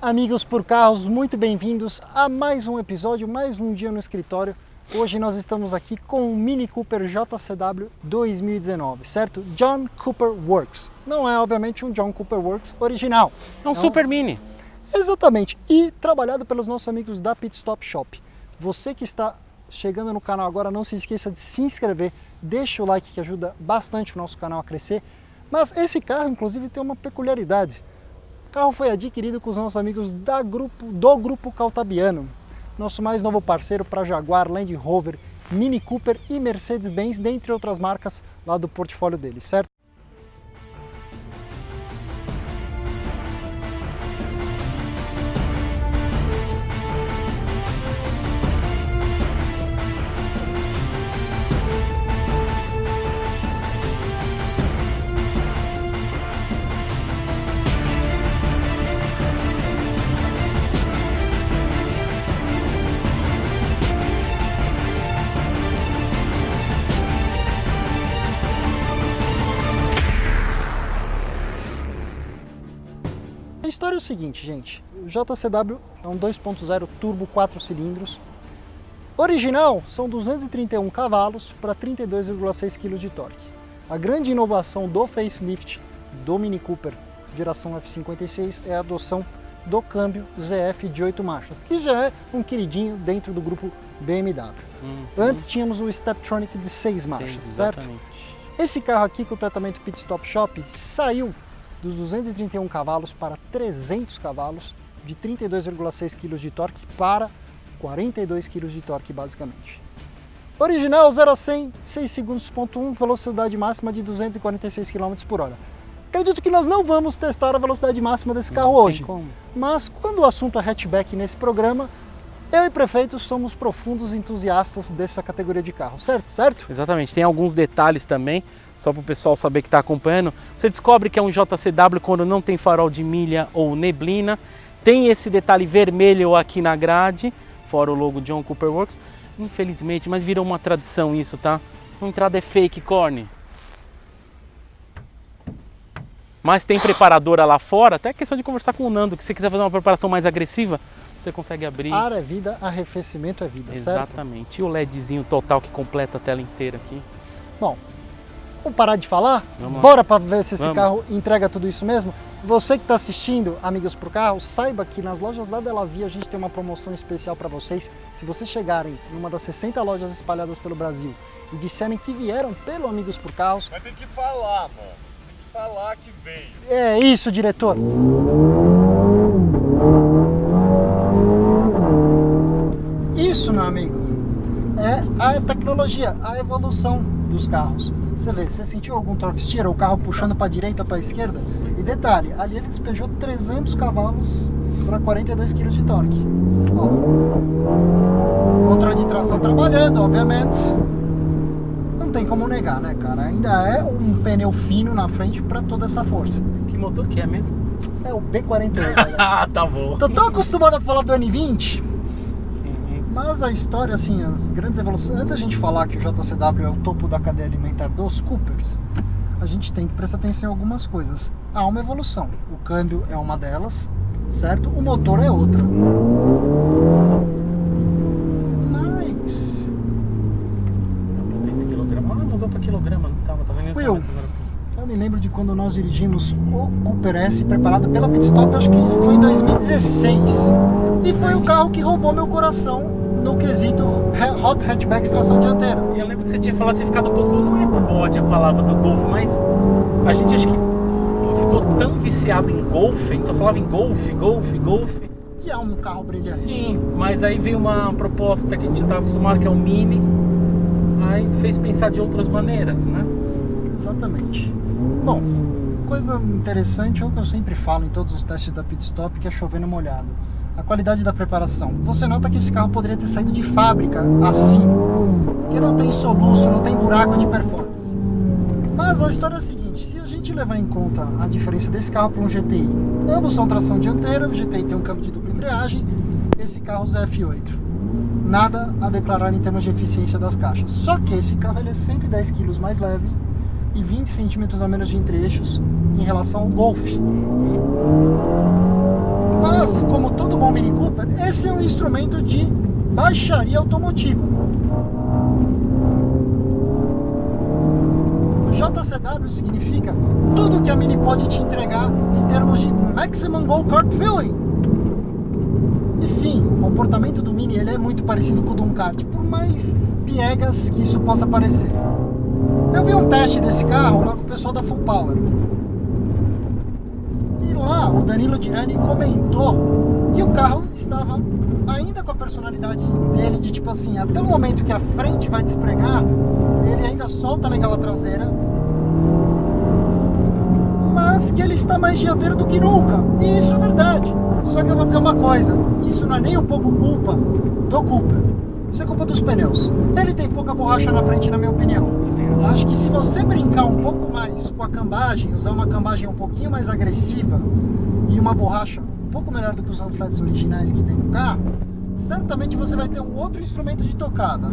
Amigos por carros, muito bem-vindos a mais um episódio, mais um dia no escritório. Hoje nós estamos aqui com o Mini Cooper JCW 2019, certo? John Cooper Works. Não é, obviamente, um John Cooper Works original. É um Super Mini. Exatamente. E trabalhado pelos nossos amigos da Pit Stop Shop. Você que está chegando no canal agora, não se esqueça de se inscrever, deixa o like que ajuda bastante o nosso canal a crescer. Mas esse carro, inclusive, tem uma peculiaridade. O carro foi adquirido com os nossos amigos do grupo Caltabiano, nosso mais novo parceiro para Jaguar, Land Rover, Mini Cooper e Mercedes-Benz, dentre outras marcas lá do portfólio deles, certo? A história é o seguinte, gente, o JCW é um 2.0 turbo 4 cilindros, original são 231 cavalos para 32,6 kg de torque. A grande inovação do facelift do Mini Cooper geração F56 é a adoção do câmbio ZF de 8 marchas, que já é um queridinho dentro do grupo BMW. Antes tínhamos o Steptronic de 6 marchas, certo? Esse carro aqui com o tratamento Pit Stop Shop saiu dos 231 cavalos para 300 cavalos, de 32,6 kg de torque para 42 kg de torque, basicamente. Original 0 a 100, 6 segundos.1, velocidade máxima de 246 km por hora. Acredito que nós não vamos testar a velocidade máxima desse carro hoje, mas quando o assunto é hatchback nesse programa, eu e Prefeito somos profundos entusiastas dessa categoria de carro, certo? Exatamente, tem alguns detalhes também, só para o pessoal saber que está acompanhando. Você descobre que é um JCW quando não tem farol de milha ou neblina. Tem esse detalhe vermelho aqui na grade, fora o logo John Cooper Works. Infelizmente, mas virou uma tradição isso, tá? A entrada é fake, Corne. Mas tem preparadora lá fora, até questão de conversar com o Nando, que se você quiser fazer uma preparação mais agressiva, você consegue abrir. Ar é vida, arrefecimento é vida, certo? Exatamente. E o LEDzinho total que completa a tela inteira aqui. Bom, vamos parar de falar? Vamos. Bora para ver se esse carro entrega tudo isso mesmo? Você que está assistindo, amigos pro carro, saiba que nas lojas da Delavia a gente tem uma promoção especial para vocês. Se vocês chegarem numa das 60 lojas espalhadas pelo Brasil e disserem que vieram pelo Amigos por Carros... Mas tem que falar, mano. Tem que falar que veio. É isso, diretor. Isso, meu amigo, é a tecnologia, a evolução dos carros. Você vê, você sentiu algum torque steer, o carro puxando para a direita ou para a esquerda? E detalhe, ali ele despejou 300 cavalos para 42 kg de torque. Ó, controle de tração trabalhando, obviamente. Não tem como negar, né, cara? Ainda é um pneu fino na frente para toda essa força. Que motor que é mesmo? É o B48. Ah, tá bom. Tô tão acostumado a falar do N20. Mas a história, assim, as grandes evoluções... Antes da gente falar que o JCW é o topo da cadeia alimentar dos Coopers, a gente tem que prestar atenção em algumas coisas. Há uma evolução. O câmbio é uma delas, certo? O motor é outra. Nice! Potência quilograma. Ah, mudou para quilograma, não tava vendo? Will, eu me lembro de quando nós dirigimos o Cooper S preparado pela Pit Stop, acho que foi em 2016. E foi o carro que roubou meu coração no quesito Hot Hatchback tração dianteira. Eu lembro que você tinha falado, você ficado um pouco, não é bode a palavra do Golf, mas a gente acho que ficou tão viciado em Golf, a gente só falava em Golf. Que é um carro brilhante. Sim, mas aí veio uma proposta que a gente estava acostumado, que é o Mini, aí fez pensar de outras maneiras, né? Exatamente. Bom, coisa interessante é o que eu sempre falo em todos os testes da Pit Stop, que é chover no molhado. A qualidade da preparação. Você nota que esse carro poderia ter saído de fábrica assim, porque não tem soluço, não tem buraco de performance. Mas a história é a seguinte, se a gente levar em conta a diferença desse carro para um GTI, ambos são tração dianteira, o GTI tem um câmbio de dupla embreagem, esse carro é F8. Nada a declarar em termos de eficiência das caixas. Só que esse carro ele é 110 kg mais leve e 20 centímetros a menos de entre-eixos em relação ao Golf. Mas, como todo bom Mini Cooper, esse é um instrumento de baixaria automotiva. O JCW significa tudo que a Mini pode te entregar em termos de Maximum Go-Kart Feeling. E sim, o comportamento do Mini ele é muito parecido com o de um kart, por mais piegas que isso possa parecer. Eu vi um teste desse carro lá com o pessoal da Full Power. E lá o Danilo Dirani comentou que o carro estava ainda com a personalidade dele de tipo assim, até o momento que a frente vai despregar, ele ainda solta legal a traseira, mas que ele está mais dianteiro do que nunca. E isso é verdade. Só que eu vou dizer uma coisa, isso não é nem um pouco culpa do Cooper, isso é culpa dos pneus. Ele tem pouca borracha na frente, na minha opinião. Acho que se você brincar um pouco mais com a cambagem, usar uma cambagem um pouquinho mais agressiva e uma borracha um pouco melhor do que os Unflats originais que vem no carro, certamente você vai ter um outro instrumento de tocada.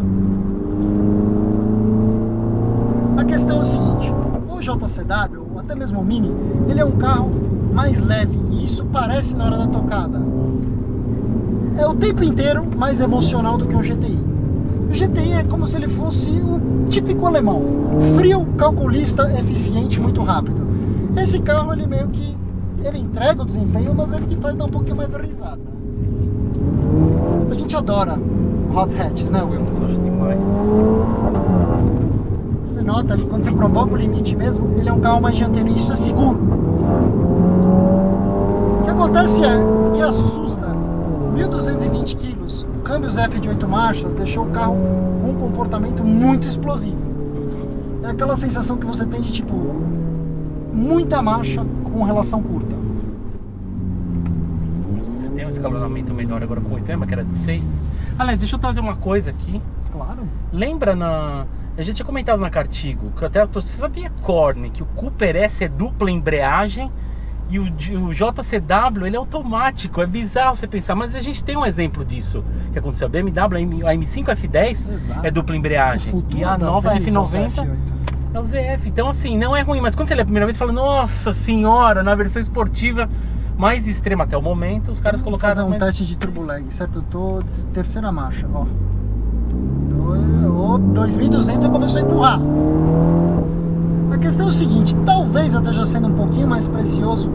A questão é o seguinte, o JCW, ou até mesmo o Mini, ele é um carro mais leve e isso parece na hora da tocada. É o tempo inteiro mais emocional do que um GTI. O GTI é como se ele fosse o típico alemão, frio, calculista, eficiente, muito rápido. Esse carro ele meio que ele entrega o desempenho, mas ele te faz dar um pouquinho mais de risada. A gente adora hot hatches, né, Will? Eu acho demais. Você nota ali, quando você provoca o limite mesmo, ele é um carro mais dianteiro e isso é seguro. O que acontece é, o que assusta, 1.220 quilos, o câmbio ZF de 8 marchas deixou o carro com um comportamento muito explosivo. É aquela sensação que você tem de tipo, muita marcha com relação curta. Você tem um escalonamento melhor agora com 8, que era de 6. Aliás, deixa eu trazer uma coisa aqui. Claro. Lembra a gente tinha comentado na Cartigo, que até você sabia, Corne, que o Cooper S é dupla embreagem e o JCW ele é automático. É bizarro você pensar, mas a gente tem um exemplo disso que aconteceu. A BMW, a M5 F10 é dupla embreagem e a nova F90 é o ZF. Então assim, não é ruim, mas quando você lê a primeira vez, você fala, nossa senhora, na versão esportiva mais extrema até o momento, os caras colocaram... Vou fazer um teste de turbo lag, certo? Eu tô terceira marcha, ó. 2.200 eu começo a empurrar. A questão é o seguinte, talvez eu esteja sendo um pouquinho mais precioso,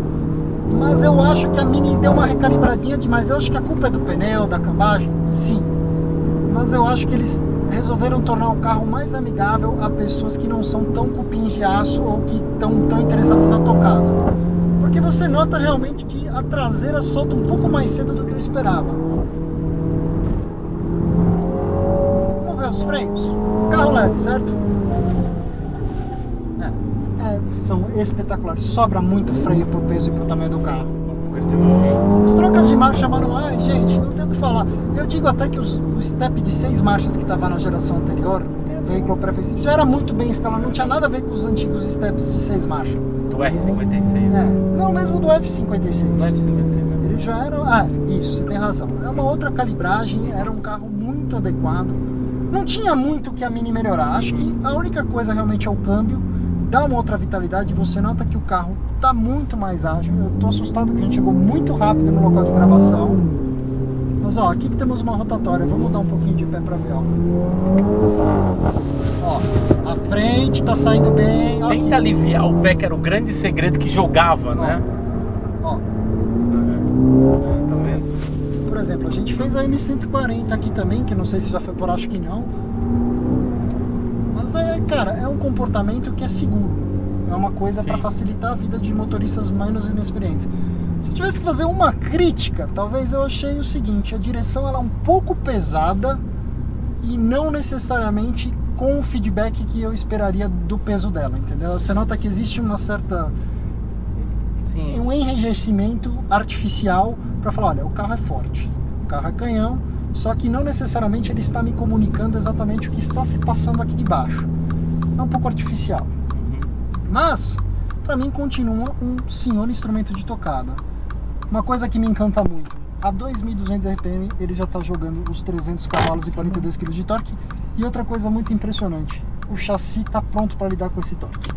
mas eu acho que a Mini deu uma recalibradinha demais. Eu acho que a culpa é do pneu, da cambagem, sim. Mas eu acho que eles resolveram tornar o carro mais amigável a pessoas que não são tão cupins de aço ou que estão tão interessadas na tocada. Porque você nota realmente que a traseira solta um pouco mais cedo do que eu esperava. Vamos ver os freios. Carro leve, certo? São espetaculares. Sobra muito freio pro peso e pro tamanho do carro. As trocas de marcha manuais, gente, não tem o que falar. Eu digo até que o step de 6 marchas que estava na geração anterior, veículo pré-facelift, já era muito bem escalado. Não tinha nada a ver com os antigos steps de 6 marchas. Do R56. Não, mesmo do F56. Do F56. Ele já era... isso, você tem razão. É uma outra calibragem, era um carro muito adequado. Não tinha muito que a Mini melhorar. Acho que a única coisa realmente é o câmbio. Dá uma outra vitalidade, você nota que o carro está muito mais ágil. Eu tô assustado que a gente chegou muito rápido no local de gravação. Mas ó, aqui temos uma rotatória, vamos dar um pouquinho de pé para ver, ó. Ó, a frente tá saindo bem. Ó, tenta aqui aliviar o pé, que era o grande segredo que jogava, né? Ó. Tá vendo? Por exemplo, a gente fez a M140 aqui também, que não sei se já foi por, acho que não. Mas cara, é um comportamento que é seguro. É uma coisa para facilitar a vida de motoristas menos inexperientes. Se eu tivesse que fazer uma crítica, talvez eu achei o seguinte: a direção ela é um pouco pesada e não necessariamente com o feedback que eu esperaria do peso dela, entendeu? Você nota que existe uma certa... um enrijecimento artificial para falar, olha, o carro é forte, o carro é canhão, só que não necessariamente ele está me comunicando exatamente o que está se passando aqui de baixo. É um pouco artificial. Mas, para mim, continua um senhor instrumento de tocada. Uma coisa que me encanta muito, a 2.200 RPM ele já está jogando os 300 cavalos e 42 kg de torque. E outra coisa muito impressionante, o chassi está pronto para lidar com esse torque.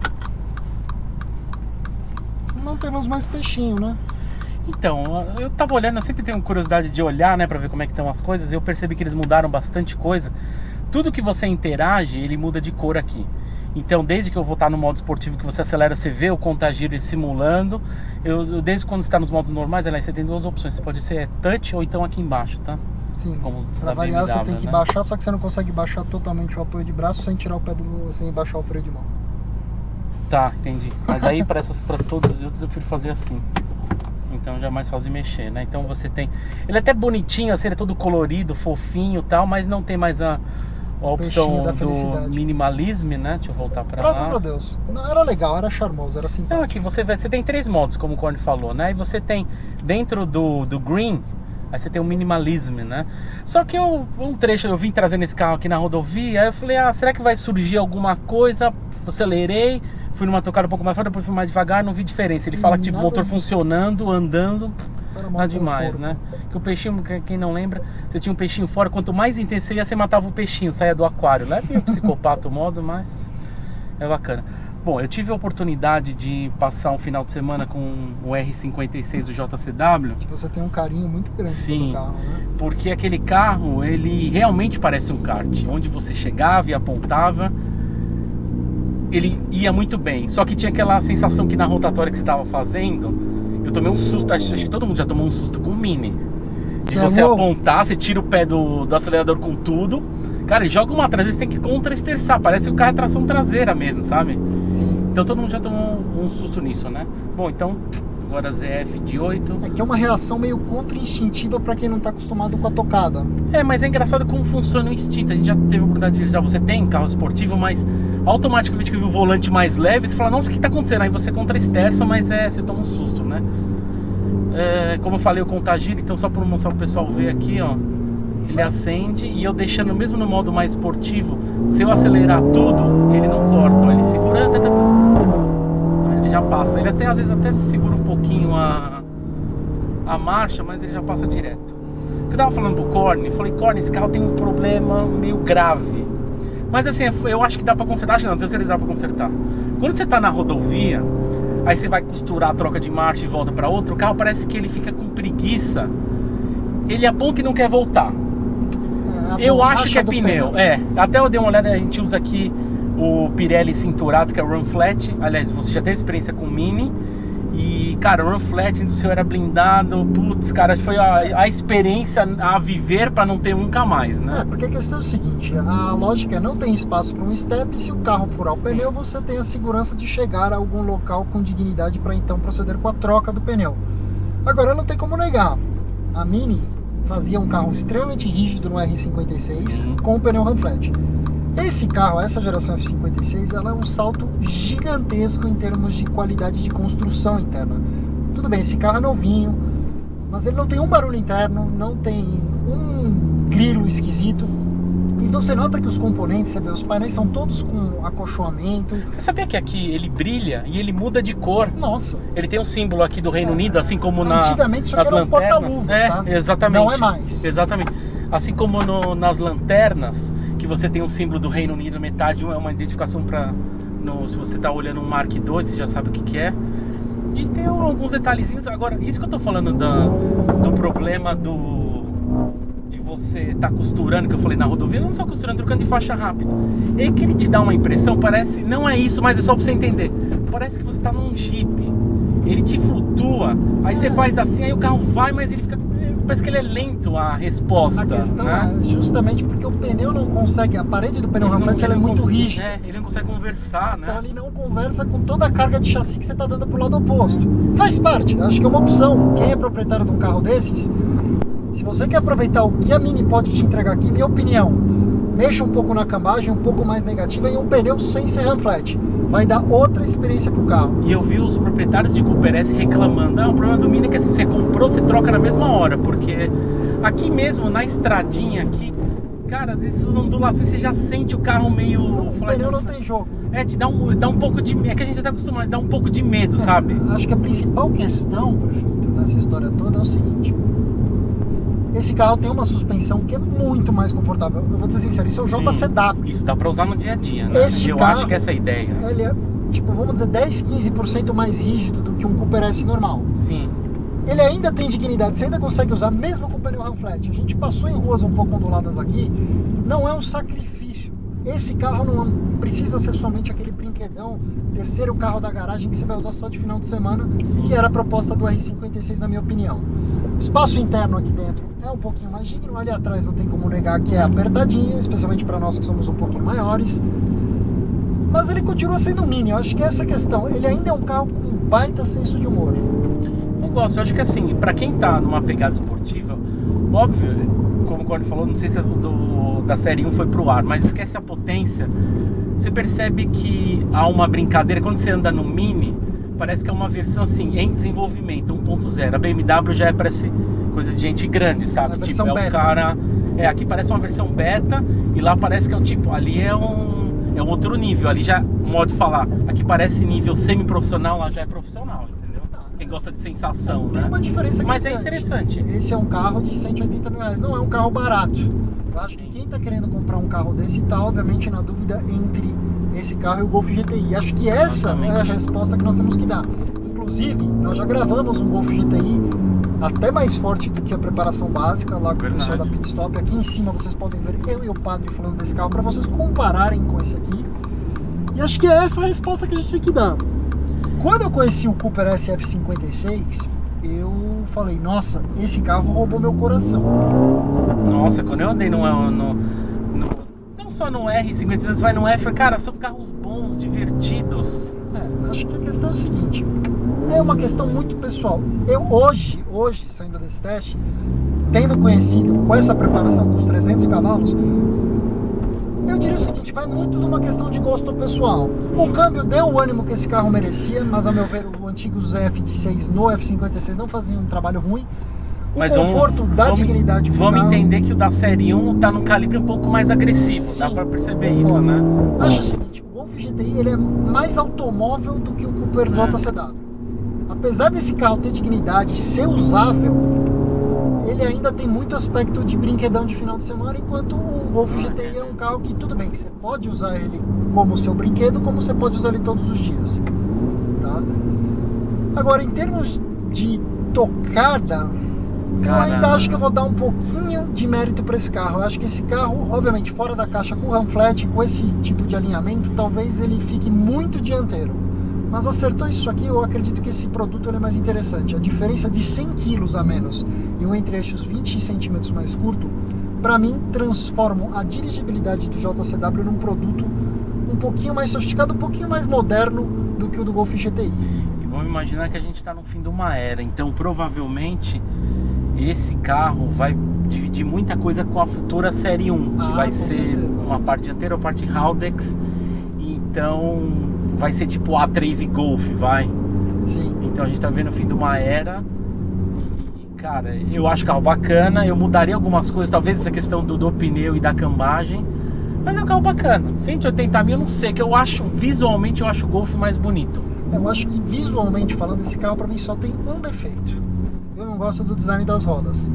Não temos mais peixinho, né? Então, eu tava olhando, eu sempre tenho curiosidade de olhar, né, pra ver como é que estão as coisas. Eu percebi que eles mudaram bastante coisa. Tudo que você interage, ele muda de cor aqui. Então, desde que eu vou estar no modo esportivo, que você acelera, você vê o contagiro ele simulando. Desde quando você está nos modos normais, aliás, você tem duas opções. Você pode ser touch ou então aqui embaixo, tá? Sim, como pra variar você tem que baixar, só que você não consegue baixar totalmente o apoio de braço sem tirar o pé sem baixar o freio de mão. Tá, entendi. Mas aí para todos os outros eu prefiro fazer assim. Então já é mais fácil de mexer, né? Então você tem... Ele é até bonitinho, assim, ele é todo colorido, fofinho e tal, mas não tem mais a opção do minimalismo, né? Deixa eu voltar pra lá. Graças a Deus. Não, era legal, era charmoso, era simpático. Então aqui você tem 3 modos, como o Corny falou, né? E você tem dentro do green, aí você tem o minimalismo, né? Só que um trecho, eu vim trazendo esse carro aqui na rodovia, aí eu falei, será que vai surgir alguma coisa? Acelerei, fui numa tocada um pouco mais forte, depois fui mais devagar, não vi diferença. Ele fala que tipo, o motor funcionando, andando, nada demais, conforto, né? Que o peixinho, quem não lembra, você tinha um peixinho fora, quanto mais intenso ia, você matava o peixinho, saía do aquário. Não é meio psicopata o modo, mas é bacana. Bom, eu tive a oportunidade de passar um final de semana com o R56 do JCW. Você tem um carinho muito grande pelo carro, né? Porque aquele carro, ele realmente parece um kart. Onde você chegava e apontava, ele ia muito bem. Só que tinha aquela sensação que na rotatória que você estava fazendo, eu tomei um susto, acho que todo mundo já tomou um susto com o Mini. De você apontar, você tira o pé do acelerador com tudo. Cara, ele joga uma atrás, você tem que contra-esterçar. Parece que o carro é tração traseira mesmo, sabe? Sim. Então todo mundo já tomou um susto nisso, né? Bom, então, agora ZF de 8. É que é uma reação meio contra-instintiva pra quem não tá acostumado com a tocada. Mas é engraçado como funciona o instinto. A gente já teve a oportunidade de... você tem carro esportivo, mas automaticamente que viu o volante mais leve, você fala, nossa, o que tá acontecendo? Aí você contra-esterça, mas você toma um susto, né? Como eu falei, o contagiro, então só para mostrar pro pessoal ver aqui, ó. Ele acende e eu deixando mesmo no modo mais esportivo, se eu acelerar tudo, ele não corta, ele segura, ele já passa. Ele até às vezes até segura um pouquinho a marcha, mas ele já passa direto. Eu tava falando pro Corny, falei, Corny, esse carro tem um problema meio grave. Mas assim, eu acho que dá pra consertar, acho não tenho certeza que dá pra consertar. Quando você tá na rodovia, aí você vai costurar a troca de marcha e volta pra outra, o carro parece que ele fica com preguiça. Ele aponta e não quer voltar. Eu acho que é pneu. Até eu dei uma olhada, a gente usa aqui o Pirelli Cinturato, que é o Run Flat. Aliás, você já teve experiência com o Mini. E, cara, o Run Flat do seu era blindado. Putz, cara, foi a experiência a viver para não ter nunca mais, né? Porque a questão é o seguinte, a lógica é não tem espaço para um step. E se o carro furar o pneu, você tem a segurança de chegar a algum local com dignidade para então proceder com a troca do pneu. Agora, não tem como negar. A Mini fazia um carro extremamente rígido no R56 com o pneu Run Flat. Esse carro, essa geração F56, ela é um salto gigantesco em termos de qualidade de construção interna. Tudo bem, esse carro é novinho, mas ele não tem um barulho interno, não tem um grilo esquisito. E você nota que os componentes, você vê, os painéis são todos com acolchoamento. Você sabia que aqui ele brilha e ele muda de cor? Nossa. Ele tem um símbolo aqui do Reino Unido, assim como antigamente isso aqui era um porta-luvas, tá? Exatamente. Não é mais. Exatamente. Assim como nas lanternas, que você tem um símbolo do Reino Unido, metade é uma identificação para... Se você está olhando um Mark II, você já sabe o que é. E tem alguns detalhezinhos. Agora, isso que eu tô falando do problema de você tá costurando, que eu falei na rodovia, não só costurando, trocando de faixa rápida. E aí que ele te dá uma impressão, parece, não é isso, mas é só pra você entender. Parece que você tá num Jeep, ele te flutua, aí você faz assim, aí o carro vai, mas ele fica, parece que ele é lento a resposta. A questão, né? É justamente porque o pneu não consegue, a parede do pneu Run Flat ela é muito rígida. Ele não consegue conversar, né? Então ele não conversa com toda a carga de chassi que você tá dando pro lado oposto. Faz parte, acho que é uma opção. Quem é proprietário de um carro desses, se você quer aproveitar o que a Mini pode te entregar aqui, minha opinião, mexa um pouco na cambagem, um pouco mais negativa, e um pneu sem ser Run Flat. Vai dar outra experiência pro carro. E eu vi os proprietários de Cooper S reclamando, o problema do Mini é que se você comprou, você troca na mesma hora, porque aqui mesmo, na estradinha aqui, cara, às vezes ondulações você já sente o carro meio... O pneu não tem jogo. Te dá um pouco de... É que a gente já tá acostumado, dá um pouco de medo, sabe? Acho que a principal questão, prefeito, nessa história toda é o seguinte: esse carro tem uma suspensão que é muito mais confortável. Eu vou dizer sincero, isso é o JCW. Isso dá pra usar no dia a dia, né? Eu acho que essa é a ideia. Ele é, tipo, vamos dizer, 10, 15% mais rígido do que um Cooper S normal. Sim. ele ainda tem dignidade, você ainda consegue usar mesmo com o pneu run flat. A gente passou em ruas um pouco onduladas aqui, não é um sacrifício. Esse carro não precisa ser somente aquele brinquedão, terceiro carro da garagem que você vai usar só de final de semana, que era a proposta do R56 na minha opinião. O espaço interno aqui dentro é um pouquinho mais digno, ali atrás não tem como negar que é apertadinho, especialmente para nós que somos um pouquinho maiores. Mas ele continua sendo um Mini, eu acho que essa é a questão. Ele ainda é um carro com um baita senso de humor. Eu acho que assim, pra quem tá numa pegada esportiva, óbvio, como o Corne falou, não sei se da série 1 foi pro ar, mas esquece a potência. Você percebe que há uma brincadeira, quando você anda no Mini, parece que é uma versão assim, em desenvolvimento, 1.0. A BMW já parece coisa de gente grande, sabe? Tipo, é o cara... aqui parece uma versão beta, e lá parece que é o tipo, ali é um outro nível, ali já, modo de falar, aqui parece nível semi-profissional, lá já é profissional, entendeu? Quem gosta de sensação, tem né? uma diferença Mas gritante. é interessante. Esse é um carro de 180 mil reais, não é um carro barato. Eu acho que quem está querendo comprar um carro desse está obviamente na dúvida entre esse carro e o Golf GTI. Acho que essa é a resposta que nós temos que dar. Inclusive, nós já gravamos um Golf GTI até mais forte do que a preparação básica lá com o pessoal da Pit Stop. Aqui em cima vocês podem ver eu e o Padre falando desse carro para vocês compararem com esse aqui. E acho que é essa a resposta que a gente tem que dar. Quando eu conheci o Cooper SF56, eu falei, nossa, esse carro roubou meu coração. Nossa, quando eu andei não só no R56, você vai no F, cara, são carros bons, divertidos. Acho que a questão é o seguinte, é uma questão muito pessoal. Eu hoje, saindo desse teste, tendo conhecido com essa preparação dos 300 cavalos, eu diria o seguinte, vai muito de uma questão de gosto pessoal. Sim. O câmbio deu o ânimo que esse carro merecia, mas a meu ver o antigo ZF de 6 no F56 não fazia um trabalho ruim. O conforto dá dignidade pro Vamos carro. entender que o da série 1 tá num calibre um pouco mais agressivo. Sim. Dá pra perceber isso, né? Acho o seguinte, o Golf GTI ele é mais automóvel do que o Cooper JCW. Apesar desse carro ter dignidade e ser usável, ele ainda tem muito aspecto de brinquedão de final de semana, enquanto o Golf GTI é um carro que tudo bem, que você pode usar ele como seu brinquedo, como você pode usar ele todos os dias, tá? Agora, em termos de tocada, eu ainda acho que eu vou dar um pouquinho de mérito para esse carro. Eu acho que esse carro, obviamente, fora da caixa com o run flat, com esse tipo de alinhamento, talvez ele fique muito dianteiro. Mas acertou isso aqui, eu acredito que esse produto ele é mais interessante. A diferença de 100 kg a menos e um entre-eixos 20 centímetros mais curto, para mim, transformam a dirigibilidade do JCW num produto um pouquinho mais sofisticado, um pouquinho mais moderno do que o do Golf GTI. E vamos imaginar que a gente está no fim de uma era, então provavelmente esse carro vai dividir muita coisa com a futura série 1, que vai ser uma parte dianteira, uma parte Haldex. Então vai ser tipo A3 e Golf, vai? Sim. Então a gente tá vendo o fim de uma era. E cara, eu acho carro bacana. Eu mudaria algumas coisas, talvez essa questão do pneu e da cambagem. Mas é um carro bacana. 180 mil, não sei, que eu acho, visualmente eu acho o Golf mais bonito. Eu acho que visualmente falando, esse carro pra mim só tem um defeito. Eu não gosto do design das rodas.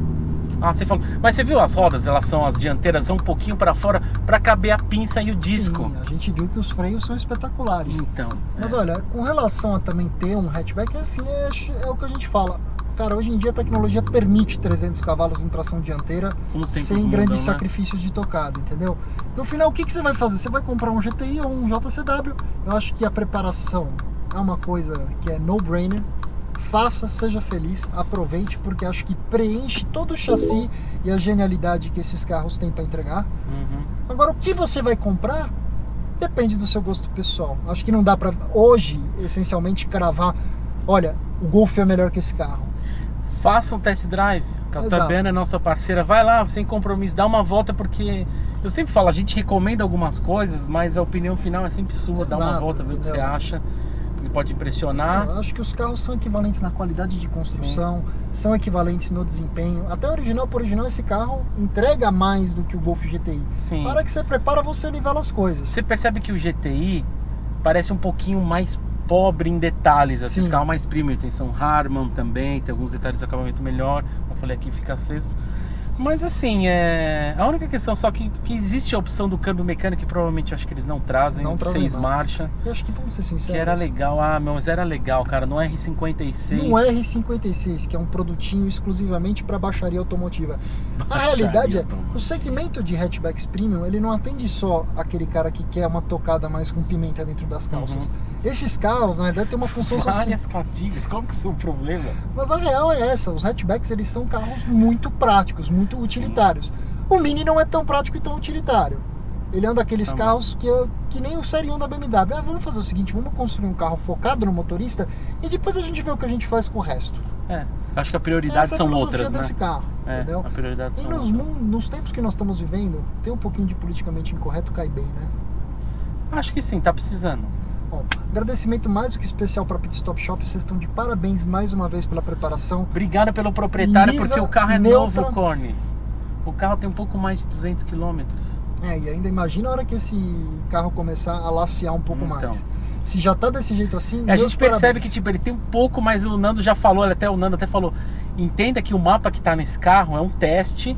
Ah, você falou. Mas você viu as rodas? Elas são, as dianteiras são um pouquinho para fora para caber a pinça e o disco. Sim, a gente viu que os freios são espetaculares. Então. Mas olha, com relação a também ter um hatchback, assim, é o que a gente fala. Cara, hoje em dia a tecnologia permite 300 cavalos em tração dianteira sem grandes sacrifícios de tocada, entendeu? No final, o que você vai fazer? Você vai comprar um GTI ou um JCW? Eu acho que a preparação é uma coisa que é no-brainer. Faça, seja feliz, aproveite, porque acho que preenche todo o chassi e a genialidade que esses carros têm para entregar. Agora, o que você vai comprar depende do seu gosto pessoal. Acho que não dá para hoje, essencialmente, cravar, olha, o Golf é melhor que esse carro. Faça um test drive. A Tabiana é nossa parceira. Vai lá, sem compromisso, dá uma volta, porque eu sempre falo, a gente recomenda algumas coisas, mas a opinião final é sempre sua. Dá uma volta, ver o que você acha. Pode impressionar. Eu acho que os carros são equivalentes na qualidade de construção, são equivalentes no desempenho. Até original por original, esse carro entrega mais do que o Golf GTI. Sim. Para que você prepara, você nivela as coisas. Você percebe que o GTI parece um pouquinho mais pobre em detalhes. Esses carros mais premium, tem São Harman também, tem alguns detalhes de acabamento melhor. Como eu falei aqui, fica aceso. Mas assim, a única questão só que existe a opção do câmbio mecânico, que provavelmente acho que eles não trazem, Não trazem 6 mais. marchas. Eu acho que, vamos ser sinceros, Que era legal, mas era legal, cara, no R56. no R56, que é um produtinho exclusivamente para baixaria automotiva. A Baixaria realidade é, automotiva. o segmento de hatchbacks premium, ele não atende só aquele cara que quer uma tocada mais com pimenta dentro das calças. Esses carros, na verdade, tem uma função social. Várias cativas, qual que é o problema? Mas a real é essa, os hatchbacks, eles são carros muito práticos, muito utilitários. O Mini não é tão prático e tão utilitário. Ele anda aqueles Tá bom. carros que nem o Série 1 da BMW. Vamos fazer o seguinte, vamos construir um carro focado no motorista e depois a gente vê o que a gente faz com o resto. Acho que a prioridade Essa é a são filosofia outras, né? desse carro, entendeu? A prioridade E são nos, outras. nos tempos que nós estamos vivendo, ter um pouquinho de politicamente incorreto cai bem, né? Acho que sim, tá precisando. Bom, agradecimento mais do que especial para Pit Stop Shop. Vocês estão de parabéns mais uma vez pela preparação. Obrigado pelo proprietário, Lisa, porque o carro é neutra. novo, Corne. O carro tem um pouco mais de 200 km. E ainda imagina a hora que esse carro começar a lacear um pouco Então. mais. Se já tá desse jeito assim, A meus gente percebe parabéns. que tipo, ele tem um pouco, mas o Nando já falou, o Nando até falou, entenda que o mapa que tá nesse carro é um teste.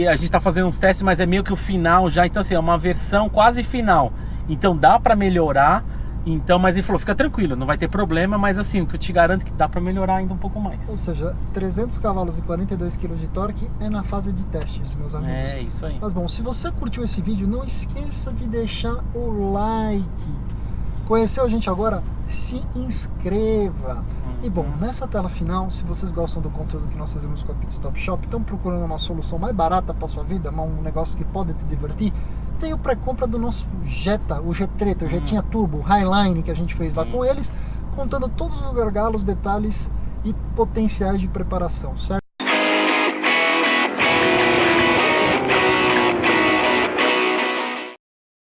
A gente tá fazendo uns testes, mas é meio que o final já. Então assim, é uma versão quase final. Então dá pra melhorar. Então, mas ele falou, fica tranquilo, não vai ter problema, mas assim, o que eu te garanto é que dá pra melhorar ainda um pouco mais. Ou seja, 300 cavalos e 42 kg de torque é na fase de testes, meus amigos. É, isso aí. Mas bom, se você curtiu esse vídeo, não esqueça de deixar o like. Conheceu a gente agora? Se inscreva. E bom, nessa tela final, se vocês gostam do conteúdo que nós fazemos com a Pit Stop Shop, estão procurando uma solução mais barata para sua vida, um negócio que pode te divertir, tem o pré-compra do nosso Jetta, o G-Treta, o Jetinha Turbo, o Highline que a gente fez lá com eles, contando todos os gargalos, detalhes e potenciais de preparação, certo?